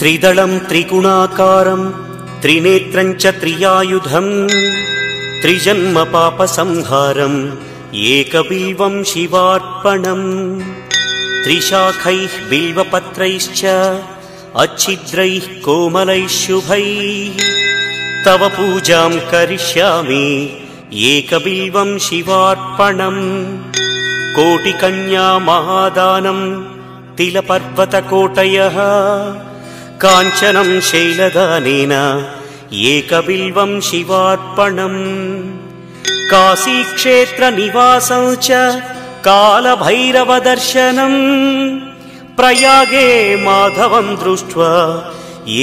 त्रिदलं त्रिगुणाकारं त्रिनेत्रं च त्रियायुधं त्रिजन्म पापसंहारम् एकबिल्वं शिवार्पणम् त्रिशाखैः बिल्वपत्रैश्च अच्छिद्रैः कोमलैः शुभैः तव पूजां करिष्यामि एकबिल्वं शिवार्पणम् कोटिकन्या महादानं तिलपर्वतकोटयः काञ्चनं शैलदानेन एकबिल्वं शिवार्पणम् काशीक्षेत्रनिवासं च कालभैरवदर्शनम् प्रयागे माधवं दृष्ट्वा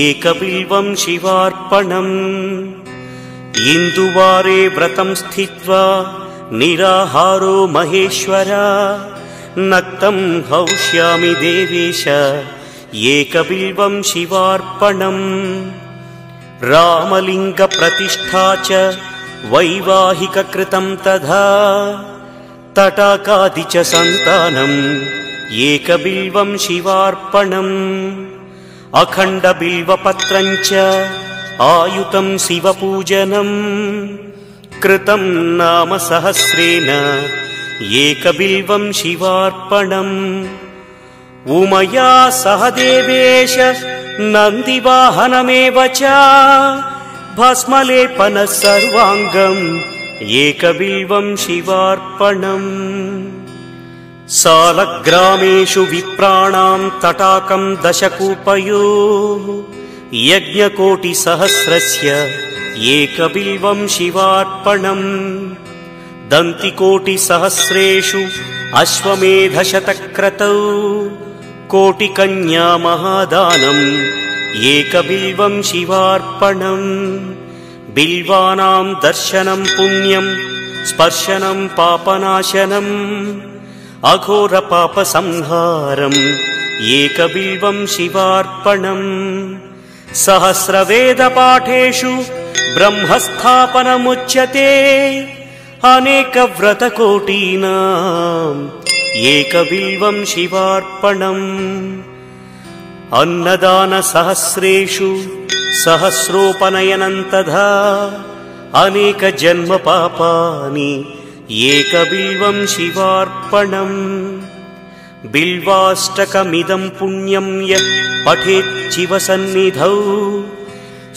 एकबिल्वं शिवार्पणम् इन्दुवारे व्रतं स्थित्वा निराहारो महेश्वर नक्तं हौष्यामि देवेश एकबिल्वं शिवार्पणम् रामलिङ्गप्रतिष्ठा च वैवाहिककृतं तथा तटाकादि च सन्तानम् एकबिल्वं शिवार्पणम् अखण्डबिल्वपत्रं च आयुतं शिवपूजनम् कृतं नाम सहस्रेण एकबिल्वं शिवार्पणम् उमया सह देवेश नन्दिवाहनमेव च भस्मलेपनः सर्वाङ्गम् एकबिल्वं शिवार्पणम् सालग्रामेषु विप्राणां तटाकं दशकूपयोः यज्ञकोटिसहस्रस्य एकबिल्वं शिवार्पणम् दन्तिकोटिसहस्रेषु अश्वमेधशतक्रतौ कोटिकन्या महादानम् एकबिल्वं शिवार्पणम् बिल्वानां दर्शनं पुण्यं स्पर्शनं पापनाशनम् अघोरपापसंहारम् एकबिल्वं शिवार्पणम् सहस्रवेदपाठेषु ब्रह्मस्थापनमुच्यते अनेकव्रतकोटीनाम् एकबिल्वं शिवार्पणम् अन्नदानसहस्रेषु सहस्रोपनयनं तथा अनेकजन्मपापानि एकबिल्वं शिवार्पणम् बिल्वाष्टकमिदं पुण्यं यः पठेत् शिवसन्निधौ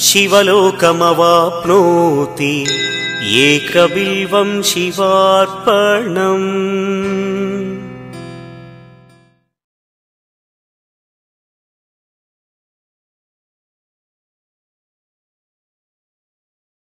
शिवलोकमवाप्नोति एकबिल्वं शिवार्पणम्।